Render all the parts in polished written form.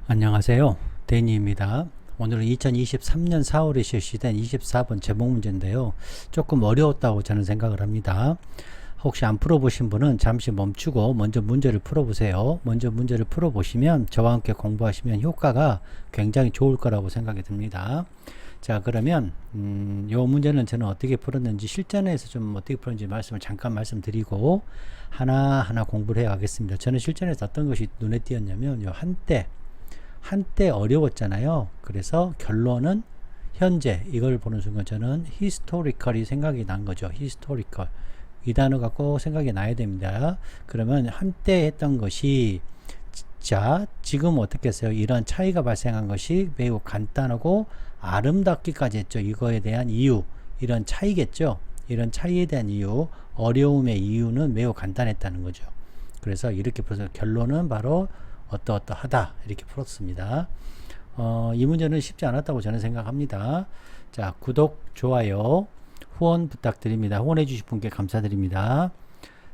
안녕하세요. 데니입니다. 오늘은 2023년 4월에 실시된 24번 제목 문제인데요. 조금 어려웠다고 저는 생각을 합니다. 혹시 안 풀어보신 분은 잠시 멈추고 먼저 문제를 풀어보세요. 먼저 문제를 풀어보시면 저와 함께 공부하시면 효과가 굉장히 좋을 거라고 생각이 듭니다. 자, 그러면 요 문제는 저는 어떻게 풀었는지 실전에서 좀 어떻게 풀었는지 잠깐 말씀드리고 하나하나 공부를 해 가겠습니다. 저는 실전에서 어떤 것이 눈에 띄었냐면 요 한때 어려웠잖아요. 그래서 결론은 현재 이걸 보는 순간 저는 historical이 생각이 난 거죠. historical 이 단어가 꼭 생각이 나야 됩니다. 그러면 한때 했던 것이 자 지금 어떻게 했어요? 이런 차이가 발생한 것이 매우 간단하고 아름답기까지 했죠. 이거에 대한 이유 이런 차이겠죠. 이런 차이에 대한 이유 어려움의 이유는 매우 간단했다는 거죠. 그래서 이렇게 풀어서 결론은 바로 어떠어떠하다 이렇게 풀었습니다. 이 문제는 쉽지 않았다고 저는 생각합니다. 자, 구독, 좋아요, 후원 부탁드립니다. 후원해 주실 분께 감사드립니다.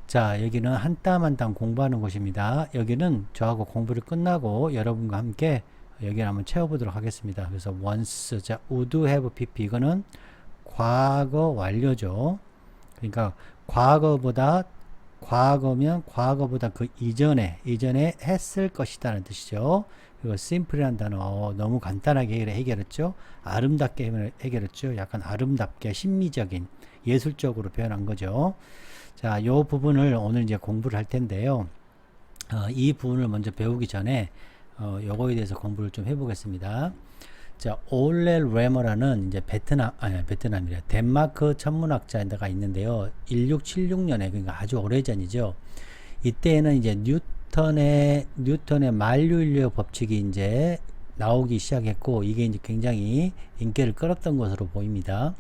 자, 여기는 한 땀 한 땀 공부하는 곳입니다. 여기는 저하고 공부를 끝나고 여러분과 함께 여기를 한번 채워보도록 하겠습니다. 그래서 once, 자, would have pp 이거는 과거 완료죠. 그러니까 과거면 과거보다 그 이전에 했을 것이다는 뜻이죠. 그리고 simple이라는 단어 너무 간단하게 해결했죠. 아름답게 해결했죠. 약간 아름답게 심미적인 예술적으로 표현한 거죠. 자, 요 부분을 오늘 이제 공부를 할 텐데요. 이 부분을 먼저 배우기 전에 요거에 대해서 공부를 좀 해보겠습니다. 자, 올렐 레머라는 이제 베트남이래. 덴마크 천문학자가 있는데요. 1676년에, 그러니까 아주 오래전이죠. 이때에는 이제 뉴턴의 만류인력 법칙이 이제 나오기 시작했고, 이게 이제 굉장히 인기를 끌었던 것으로 보입니다.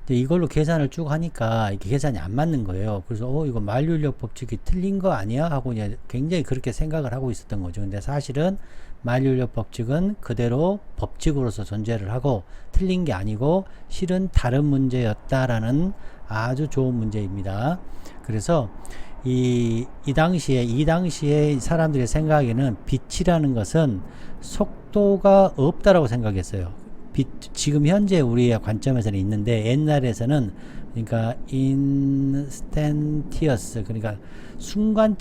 이제 이걸로 계산을 쭉 하니까 이게 계산이 안 맞는 거예요. 그래서 이거 만류인력 법칙이 틀린 거 아니야? 하고 이제 굉장히 그렇게 생각을 하고 있었던 거죠. 근데 사실은 만류인력 법칙은 그대로 법칙으로서 존재를 하고 틀린 게 아니고 실은 다른 문제였다라는 아주 좋은 문제입니다. 그래서 이 당시에 사람들의 생각에는 빛이라는 것은 속도가 없다라고 생각했어요. 지금 현재 우리의 관점에서는 있는데 옛날에서는 그러니까 instantaneous 그러니까 순간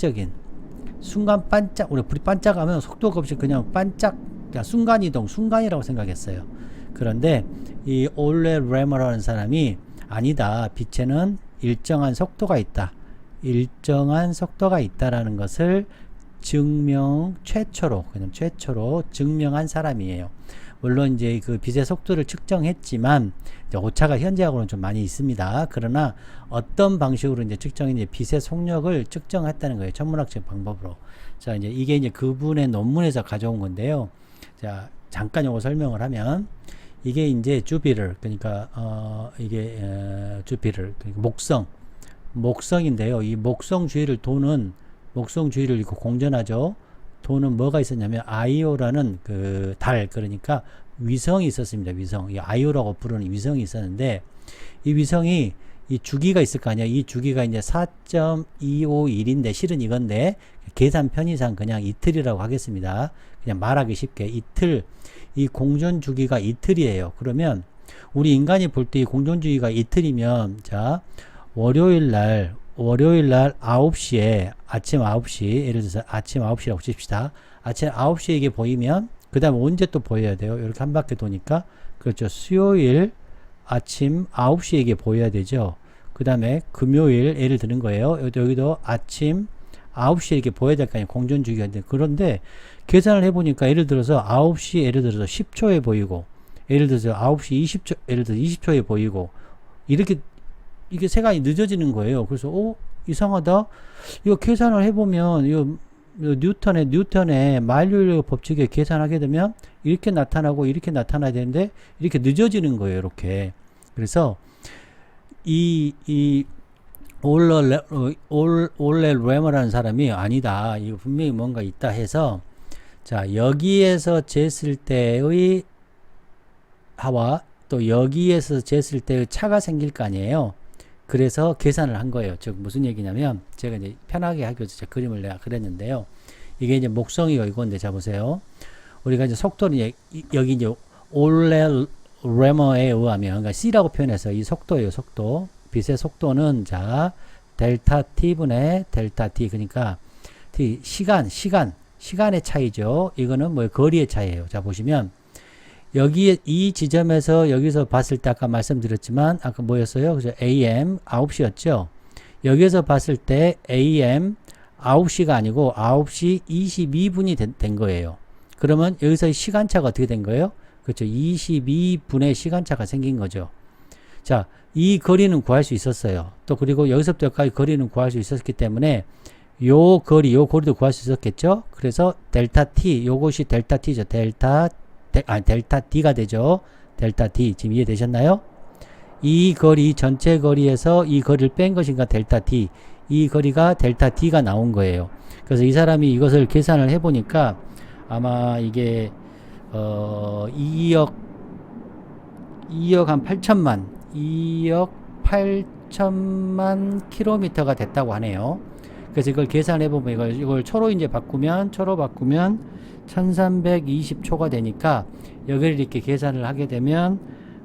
반짝 우리 불이 반짝하면 속도가 없이 그냥 반짝 그냥 순간이동 순간이라고 생각했어요. 그런데 이 올레 레머라는 사람이 아니다. 빛에는 일정한 속도가 있다라는 것을 최초로 증명한 사람이에요. 물론 이제 그 빛의 속도를 측정했지만 이제 오차가 현재하고는 좀 많이 있습니다. 그러나 어떤 방식으로 이제 측정했는지 빛의 속력을 측정했다는 거예요. 천문학적 방법으로. 자, 이제 이게 이제 그분의 논문에서 가져온 건데요. 자, 잠깐 요거 설명을 하면 이게 이제 주피터 그러니까 주피터 그러니까 목성인데요. 이 목성 주위를 이렇게 공전하죠. 도는 뭐가 있었냐면 아이오라는 그 달 그러니까 위성이 있었습니다. 이 아이오라고 부르는 위성이 있었는데 이 위성이 이 주기가 있을 거 아니야. 이 주기가 이제 4.251인데 실은 이건데 계산 편의상 그냥 이틀이라고 하겠습니다. 그냥 말하기 쉽게 이 공전 주기가 이틀이에요. 그러면 우리 인간이 볼 때 이 공전 주기가 이틀이면 자 월요일 날 9시에 아침 9시 예를 들어서 아침 9시라고 칩시다. 아침 9시에 이게 보이면 그 다음에 언제 또 보여야 돼요? 이렇게 한 바퀴 도니까 그렇죠. 수요일 아침 9시에 이게 보여야 되죠. 그 다음에 금요일 예를 드는 거예요. 여기도 아침 9시에 이렇게 보여야 될 거 아니에요. 공전주기가 있는데 그런데 계산을 해보니까 예를 들어서 9시 예를 들어서 10초에 보이고 예를 들어서 9시 20초 예를 들어서 20초에 보이고 이렇게 이게 시간이 늦어지는 거예요. 그래서 이상하다. 이거 계산을 해보면 이거 뉴턴의 만류인력 법칙에 계산하게 되면 이렇게 나타나고 이렇게 나타나야 되는데 이렇게 늦어지는 거예요. 이렇게. 그래서 이 올레 레머라는 사람이 아니다. 이거 분명히 뭔가 있다 해서 자 여기에서 쟀을 때의 하와 또 여기에서 쟀을 때의 차가 생길 거 아니에요. 그래서 계산을 한 거예요. 즉 무슨 얘기냐면 제가 이제 편하게 하기 위해서 제 그림을 내가 그렸는데요. 이게 이제 목성이고 이건데 자 보세요. 우리가 이제 속도는 여기 이제 올레 레머에 의하면, 그러니까 C라고 표현해서 이 속도예요, 속도. 빛의 속도는 자, 델타 T분의 델타 T. 그러니까 T, 시간의 차이죠. 이거는 뭐 거리의 차이예요. 자, 보시면 여기 이 지점에서 여기서 봤을 때 아까 말씀드렸지만 아까 뭐였어요? 그죠? AM 9시였죠. 여기서 봤을 때 AM 9시가 아니고 9시 22분이 된 거예요. 그러면 여기서 시간차가 어떻게 된 거예요? 그렇죠. 22분의 시간차가 생긴 거죠. 자, 이 거리는 구할 수 있었어요. 또 그리고 여기서부터 여기까지 거리는 구할 수 있었기 때문에 요 거리도 구할 수 있었겠죠. 그래서 델타 T, 요것이 델타 T죠. 델타 D가 되죠. 델타 D. 지금 이해되셨나요? 이 거리, 전체 거리에서 이 거리를 뺀 것인가 델타 D. 이 거리가 델타 D가 나온 거예요. 그래서 이 사람이 이것을 계산을 해보니까 아마 이게 2억 한 8천만 2억 8천만 킬로미터가 됐다고 하네요. 그래서 이걸 계산해보면 이걸 초로 이제 바꾸면 1320초가 되니까 여기를 이렇게 계산을 하게 되면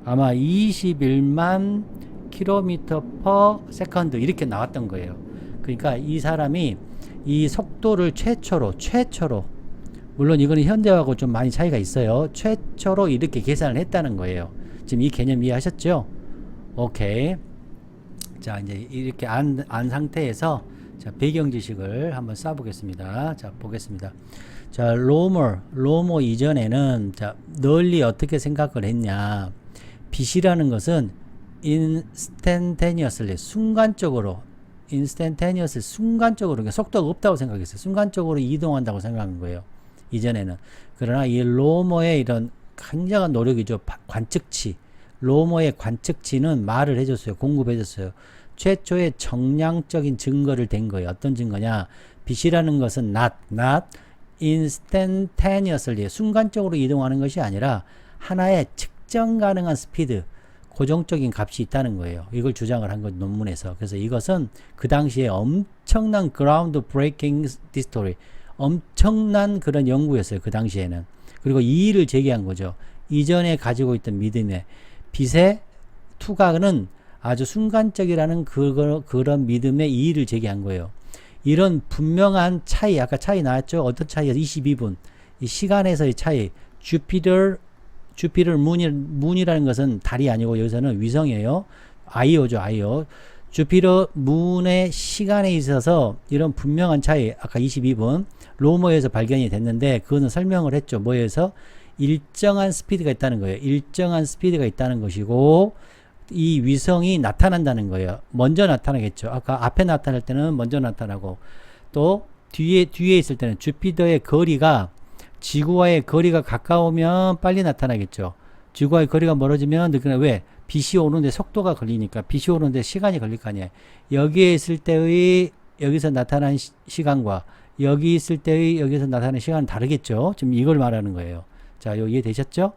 아마 21만 킬로미터 퍼 세컨드 이렇게 나왔던 거예요. 그러니까 이 사람이 이 속도를 최초로 물론 이거는 현대하고 좀 많이 차이가 있어요. 최초로 이렇게 계산을 했다는 거예요. 지금 이 개념 이해하셨죠? 오케이. 자, 이제 이렇게 안 상태에서 자, 배경 지식을 한번 쌓아보겠습니다. 자, 보겠습니다. 자, 로머 이전에는 자, 널리 어떻게 생각을 했냐. 빛이라는 것은 instantaneously 순간적으로 그러니까 속도가 없다고 생각했어요. 순간적으로 이동한다고 생각한 거예요. 이전에는. 그러나 이 로머의 이런 굉장한 노력이죠. 관측치. 로머의 관측치는 말을 해줬어요. 공급해줬어요. 최초의 정량적인 증거를 댄 거예요. 어떤 증거냐? 빛이라는 것은 not instantaneously 순간적으로 이동하는 것이 아니라 하나의 측정 가능한 스피드, 고정적인 값이 있다는 거예요. 이걸 주장을 한 거 논문에서. 그래서 이것은 그 당시에 엄청난 ground breaking discovery, 엄청난 그런 연구였어요. 그 당시에는. 그리고 이의를 제기한 거죠. 이전에 가지고 있던 믿음에 빛의 투과는 아주 순간적이라는 그런 믿음의 이의를 제기한 거예요. 이런 분명한 차이, 아까 차이 나왔죠? 어떤 차이가 22분. 이 시간에서의 차이. 주피터 문이라는 것은 달이 아니고 여기서는 위성이에요. 아이오죠, 아이오. 주피터 문의 시간에 있어서 이런 분명한 차이, 아까 22분, 로머에서 발견이 됐는데, 그거는 설명을 했죠. 뭐에서? 일정한 스피드가 있다는 거예요. 일정한 스피드가 있다는 것이고, 이 위성이 나타난다는 거예요. 먼저 나타나겠죠. 아까 앞에 나타날 때는 먼저 나타나고, 또 뒤에 있을 때는 주피터의 거리가 지구와의 거리가 가까우면 빨리 나타나겠죠. 지구와의 거리가 멀어지면 늦게 왜? 빛이 오는데 속도가 걸리니까 빛이 오는데 시간이 걸릴 거 아니에요. 여기에 있을 때의 여기서 나타난 시간과 여기 있을 때의 여기서 나타나는 시간은 다르겠죠. 지금 이걸 말하는 거예요. 자, 요 이해되셨죠?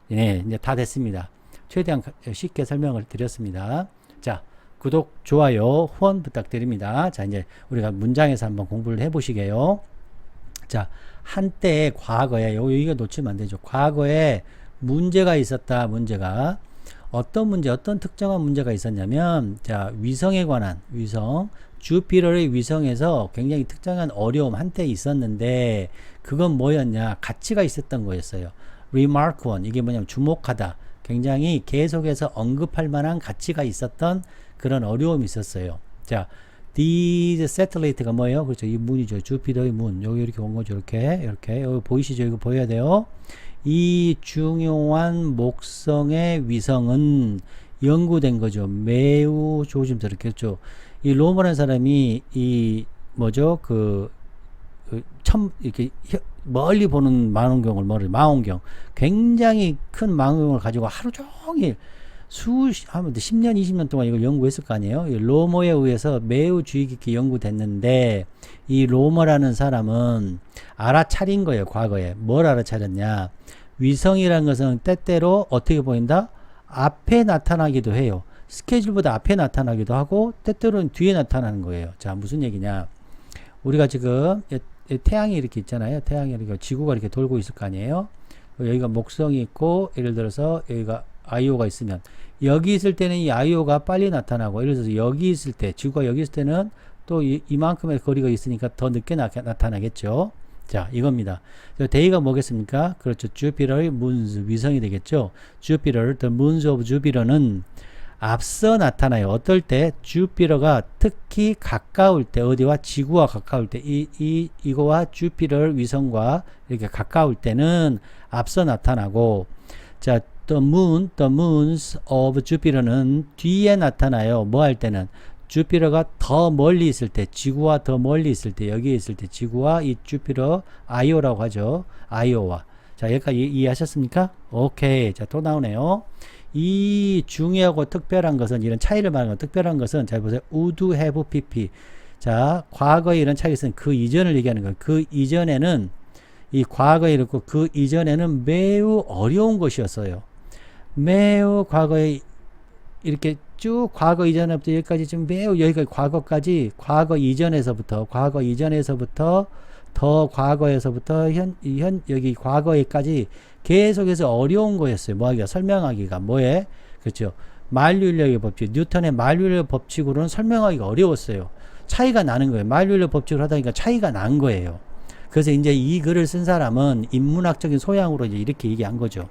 네, 이제 다 됐습니다. 최대한 쉽게 설명을 드렸습니다. 자, 구독, 좋아요, 후원 부탁드립니다. 자, 이제 우리가 문장에서 한번 공부를 해보시게요. 자, 한때 과거에 이거 놓치면 안 되죠. 과거에 문제가 있었다. 문제가 어떤 특정한 문제가 있었냐면, 자, 위성에 관한 주피터의 위성에서 굉장히 특정한 어려움 한때 있었는데, 그건 뭐였냐? 가치가 있었던 거였어요. remark one, 이게 뭐냐면 주목하다. 굉장히 계속해서 언급할 만한 가치가 있었던 그런 어려움이 있었어요. 자, these satellite가 뭐예요? 그렇죠. 이 문이죠. 주피터의 문. 여기 이렇게 온 거죠. 이렇게. 여기 보이시죠? 이거 보여야 돼요. 이 중요한 목성의 위성은 연구된 거죠. 매우 조심스럽겠죠. 이 로머라는 사람이 이렇게 멀리 보는 망원경, 굉장히 큰 망원경을 가지고 하루 종일 10년, 20년 동안 이걸 연구했을 거 아니에요? 로머에 의해서 매우 주의 깊게 연구됐는데, 이 로머라는 사람은 알아차린 거예요, 과거에. 뭘 알아차렸냐? 위성이라는 것은 때때로 어떻게 보인다? 앞에 나타나기도 해요. 스케줄보다 앞에 나타나기도 하고, 때때로는 뒤에 나타나는 거예요. 자, 무슨 얘기냐? 우리가 지금 태양이 이렇게 있잖아요. 태양이 이렇게 지구가 이렇게 돌고 있을 거 아니에요. 여기가 목성이 있고 예를 들어서 여기가 아이오가 있으면 여기 있을 때는 이 아이오가 빨리 나타나고 예를 들어서 여기 있을 때 지구가 여기 있을 때는 또 이만큼의 거리가 있으니까 더 늦게 나타나겠죠. 자, 이겁니다. 데이가 뭐겠습니까? 그렇죠. 주피터의 문스, 위성이 되겠죠. 주피터, the moons of Jupiter는 앞서 나타나요. 어떨 때? 주피터가 특히 가까울 때, 어디와? 지구와 가까울 때, 이거와 주피터 위성과 이렇게 가까울 때는 앞서 나타나고, 자, the moons of Jupiter는 뒤에 나타나요. 뭐 할 때는? 주피터가 더 멀리 있을 때, 지구와 더 멀리 있을 때, 여기에 있을 때, 지구와 이 주피터, 아이오라고 하죠. 아이오와. 자, 여기까지 이해하셨습니까? 오케이. 자, 또 나오네요. 이 중요하고 특별한 것은, 이런 차이를 말하는 건, 특별한 것은, 잘 보세요. would have pp. 자, 과거에 이런 차이가 있으면 그 이전을 얘기하는 거예요. 그 이전에는, 이 과거에 이렇고, 그 이전에는 매우 어려운 것이었어요. 매우 과거에 이렇게 쭉 과거 이전부터 여기까지 지금 매우 여기까지 과거 이전에서부터 더 과거에서부터 여기 과거에까지 계속해서 어려운 거였어요. 뭐 하기가 설명하기가 뭐에 그렇죠. 만류인력의 법칙 뉴턴의 만류인력 법칙으로는 설명하기가 어려웠어요. 차이가 나는 거예요. 만류인력 법칙을 하다 보니까 차이가 난 거예요. 그래서 이제 이 글을 쓴 사람은 인문학적인 소양으로 이제 이렇게 얘기한 거죠.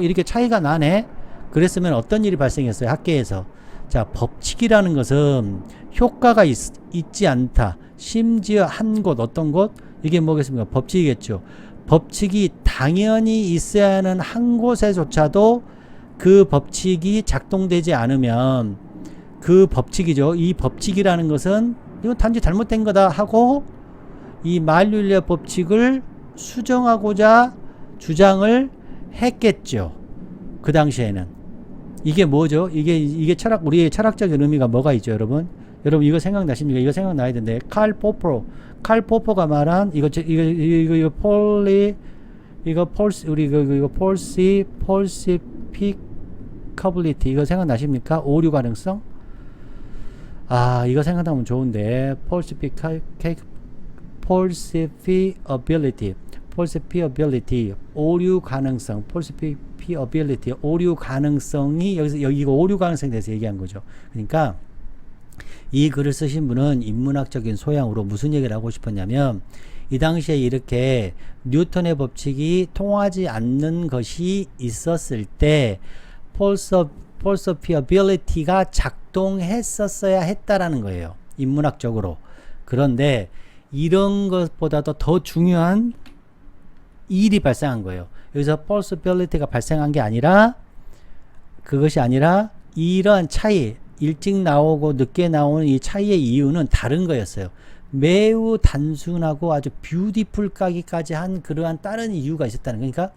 이렇게 차이가 나네. 그랬으면 어떤 일이 발생했어요? 학계에서. 자, 법칙이라는 것은 효과가 있지 않다. 심지어 한 곳, 어떤 곳? 이게 뭐겠습니까? 법칙이겠죠. 법칙이 당연히 있어야 하는 한 곳에조차도 그 법칙이 작동되지 않으면 그 법칙이죠. 이 법칙이라는 것은 이건 단지 잘못된 거다 하고 이 만류인력 법칙을 수정하고자 주장을 했겠죠. 그 당시에는. 이게 뭐죠? 이게 우리의 철학적인 의미가 뭐가 있죠, 여러분? 여러분, 이거 생각나십니까? 이거 생각나야 되는데, 칼 포퍼가 말한, 폴시피커블리티, 이거 생각나십니까? 오류 가능성? 아, 이거 생각나면 좋은데, falsifiability, 오류 가능성, falsifiability, 오류 가능성이 여기가 오류 가능성에 대해서 얘기한 거죠. 그러니까 이 글을 쓰신 분은 인문학적인 소양으로 무슨 얘기를 하고 싶었냐면 이 당시에 이렇게 뉴턴의 법칙이 통하지 않는 것이 있었을 때 falsifiability가 작동했었어야 했다라는 거예요. 인문학적으로. 그런데 이런 것보다도 더 중요한 일이 발생한 거예요. 여기서 falsifiability가 발생한 게 아니라 그것이 아니라 이러한 차이, 일찍 나오고 늦게 나오는 이 차이의 이유는 다른 거였어요. 매우 단순하고 아주 뷰티풀까기까지 한 그러한 다른 이유가 있었다는 거예요. 그러니까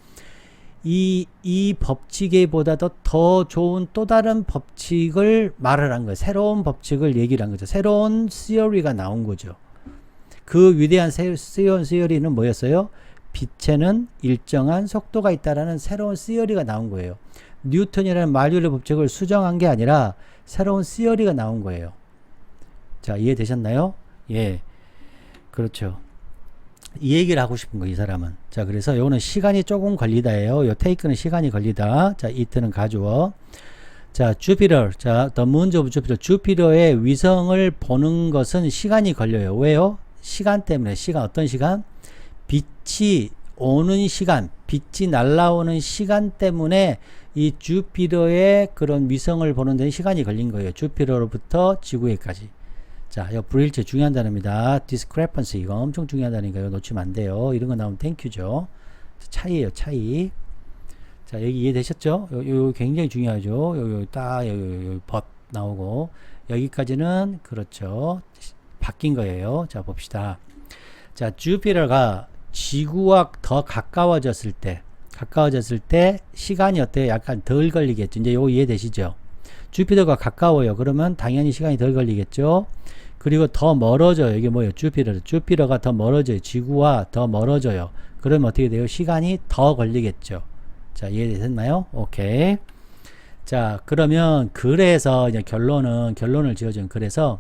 이 법칙에보다도 더 좋은 또 다른 법칙을 말을 한 거예요. 새로운 법칙을 얘기를 한 거죠. 새로운 시어리가 나온 거죠. 그 위대한 시어리는 뭐였어요? 빛에는 일정한 속도가 있다라는 새로운 시어리가 나온 거예요. 뉴턴이라는 만류인력 법칙을 수정한 게 아니라 새로운 시어리가 나온 거예요. 자, 이해되셨나요? 예. 그렇죠. 이 얘기를 하고 싶은 거예요, 이 사람은. 자, 그래서 요거는 시간이 조금 걸리다예요. 요 테이크는 시간이 걸리다. 자, 이트는 가주어. 자, 주피터. 자, the moons of Jupiter. 주피터의 위성을 보는 것은 시간이 걸려요. 왜요? 시간 때문에. 어떤 시간? 빛이 오는 시간, 빛이 날아오는 시간 때문에 이 주피터의 그런 위성을 보는 데는 시간이 걸린 거예요. 주피터로부터 지구에까지. 자, 이 브레일체 중요한 단어입니다. discrepancy 이거 엄청 중요한 단어니까요. 놓치면 안 돼요. 이런 거 나오면 땡큐죠. 차이예요, 차이. 자, 여기 이해되셨죠? 요 굉장히 중요하죠. 요 벗 나오고 여기까지는 그렇죠. 바뀐 거예요. 자, 봅시다. 자, 주피터가 지구와 더 가까워졌을 때 시간이 어때요? 약간 덜 걸리겠죠. 이제 요거 이해되시죠? 주피터가 가까워요. 그러면 당연히 시간이 덜 걸리겠죠. 그리고 더 멀어져요. 이게 뭐예요? 주피터가 더 멀어져요. 지구와 더 멀어져요. 그러면 어떻게 돼요? 시간이 더 걸리겠죠. 자, 이해되셨나요? 오케이. 자, 그러면 그래서 이제 결론을 지어준 그래서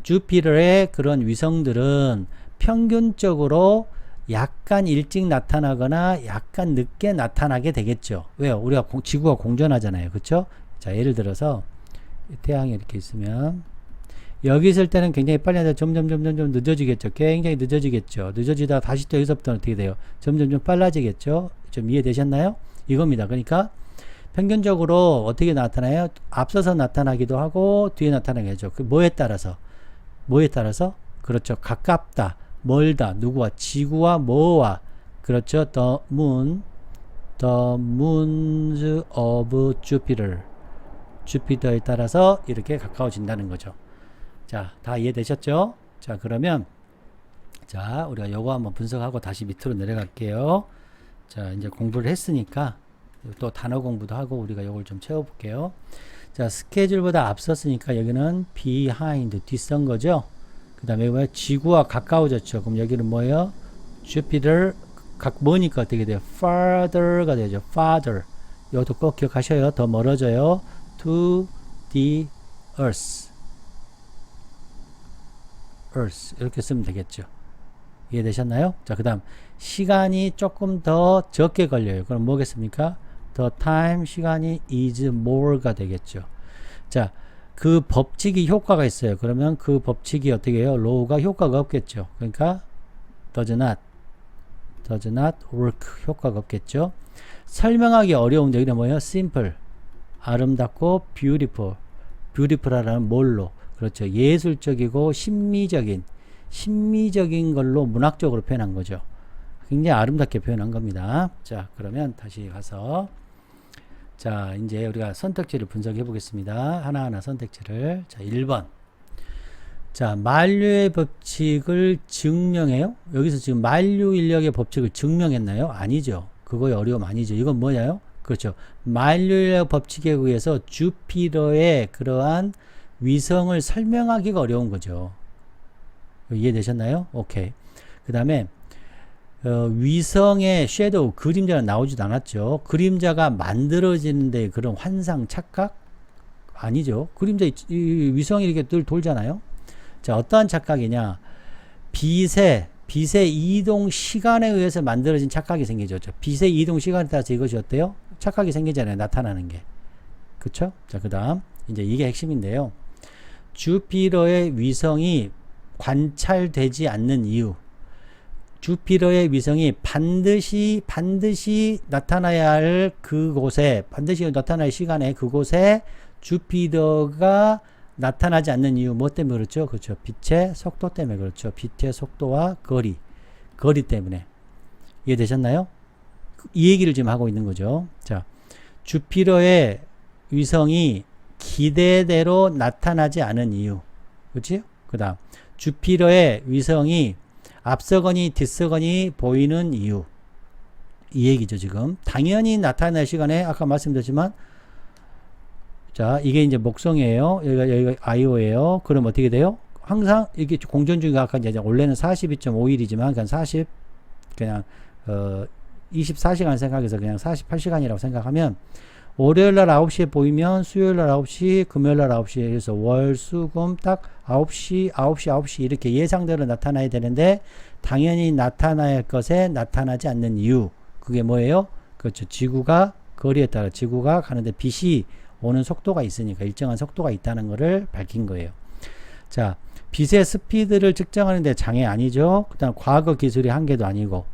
주피터의 그런 위성들은 평균적으로 약간 일찍 나타나거나 약간 늦게 나타나게 되겠죠. 왜요? 우리가 지구가 공전하잖아요. 그쵸? 자, 예를 들어서 태양이 이렇게 있으면 여기 있을 때는 굉장히 빨리 하다 점점 늦어지겠죠. 굉장히 늦어지겠죠. 늦어지다가 다시 또 여기서부터는 어떻게 돼요? 점점 빨라지겠죠. 좀 이해되셨나요? 이겁니다. 그러니까 평균적으로 어떻게 나타나요? 앞서서 나타나기도 하고 뒤에 나타나게 하죠. 그 뭐에 따라서? 그렇죠. 가깝다, 멀다, 누구와? 지구와 뭐와? 그렇죠. The moons of Jupiter. 주피터에 따라서 이렇게 가까워진다는 거죠. 자, 다 이해되셨죠? 자, 그러면 자, 우리가 요거 한번 분석하고 다시 밑으로 내려갈게요. 자, 이제 공부를 했으니까 또 단어 공부도 하고 우리가 요걸 좀 채워볼게요. 자, 스케줄보다 앞섰으니까 여기는 behind, 뒤선 거죠. 그 다음에 뭐예요? 지구와 가까워졌죠. 그럼 여기는 뭐예요? Jupiter, 뭐니까 어떻게 돼요? farther가 되죠. farther. 이것도 꼭 기억하셔요. 더 멀어져요. to the earth. 이렇게 쓰면 되겠죠. 이해되셨나요? 자, 그 다음 시간이 조금 더 적게 걸려요. 그럼 뭐겠습니까? the time, 시간이 is more가 되겠죠. 자, 그 법칙이 효과가 있어요. 그러면 그 법칙이 어떻게 해요? law가 효과가 없겠죠. 그러니까 does not work, 효과가 없겠죠. 설명하기 어려운데 여기는 뭐예요? simple, 아름답고 beautiful이라는 뭘로? 그렇죠. 예술적이고 심미적인 걸로 문학적으로 표현한 거죠. 굉장히 아름답게 표현한 겁니다. 자, 그러면 다시 가서 자, 이제 우리가 선택지를 분석해 보겠습니다. 하나하나 선택지를. 자, 1번. 자, 만류의 법칙을 증명해요? 여기서 지금 만류 인력의 법칙을 증명했나요? 아니죠. 그거의 어려움 아니죠. 이건 뭐냐요? 그렇죠. 만류 인력 법칙에 의해서 주피터의 그러한 위성을 설명하기가 어려운 거죠. 이해되셨나요? 오케이. 그 다음에 위성의 섀도우, 그림자는 나오지도 않았죠. 그림자가 만들어지는데 그런 환상, 착각? 아니죠. 그림자, 위성이 이렇게 늘 돌잖아요. 자, 어떠한 착각이냐? 빛의 이동 시간에 의해서 만들어진 착각이 생기죠. 빛의 이동 시간에 따라서 이것이 어때요? 착각이 생기잖아요. 나타나는 게. 그쵸? 자, 그 다음. 이제 이게 핵심인데요. 주피터의 위성이 관찰되지 않는 이유. 주피터의 위성이 반드시 나타나야 할 그곳에, 반드시 나타날 시간에 그곳에 주피터가 나타나지 않는 이유. 뭐 때문에 그렇죠? 그렇죠. 빛의 속도 때문에 그렇죠. 빛의 속도와 거리 때문에. 이해되셨나요? 이 얘기를 지금 하고 있는 거죠. 자, 주피터의 위성이 기대대로 나타나지 않은 이유. 그렇지? 그 다음 주피터의 위성이 앞서거니 뒤서거니 보이는 이유. 이 얘기죠. 지금 당연히 나타날 시간에 아까 말씀드렸지만 자, 이게 이제 목성이에요. 여기가 IO예요. 그럼 어떻게 돼요? 항상 이게 공전 중에 아까 이제 원래는 42.5일이지만 그냥 24시간 생각해서 그냥 48시간이라고 생각하면 월요일날 9시에 보이면 수요일날 9시, 금요일날 9시에 해서 월, 수, 금 딱 9시 이렇게 예상대로 나타나야 되는데 당연히 나타나야 할 것에 나타나지 않는 이유. 그게 뭐예요? 그렇죠. 지구가 거리에 따라 지구가 가는데 빛이 오는 속도가 있으니까 일정한 속도가 있다는 것을 밝힌 거예요. 자, 빛의 스피드를 측정하는데 장애 아니죠. 그다음 과거 기술의 한계도 아니고.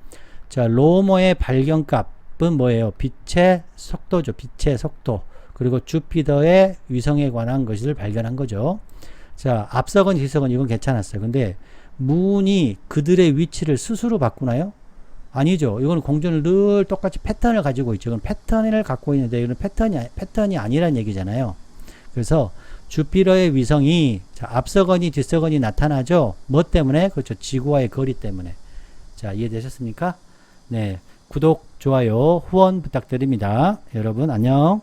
자, 로머의 발견값은 뭐예요? 빛의 속도죠. 빛의 속도. 그리고 주피터의 위성에 관한 것을 발견한 거죠. 자, 앞서건 뒤서건 이건 괜찮았어요. 근데 문이 그들의 위치를 스스로 바꾸나요? 아니죠. 이거는 공전을 늘 똑같이 패턴을 가지고 있죠. 이건 패턴을 갖고 있는데 이건 패턴이 아니란 얘기잖아요. 그래서 주피터의 위성이 자, 앞서거니 뒤서거니 나타나죠. 뭐 때문에? 그렇죠. 지구와의 거리 때문에. 자, 이해되셨습니까? 네. 구독, 좋아요, 후원 부탁드립니다. 여러분 안녕.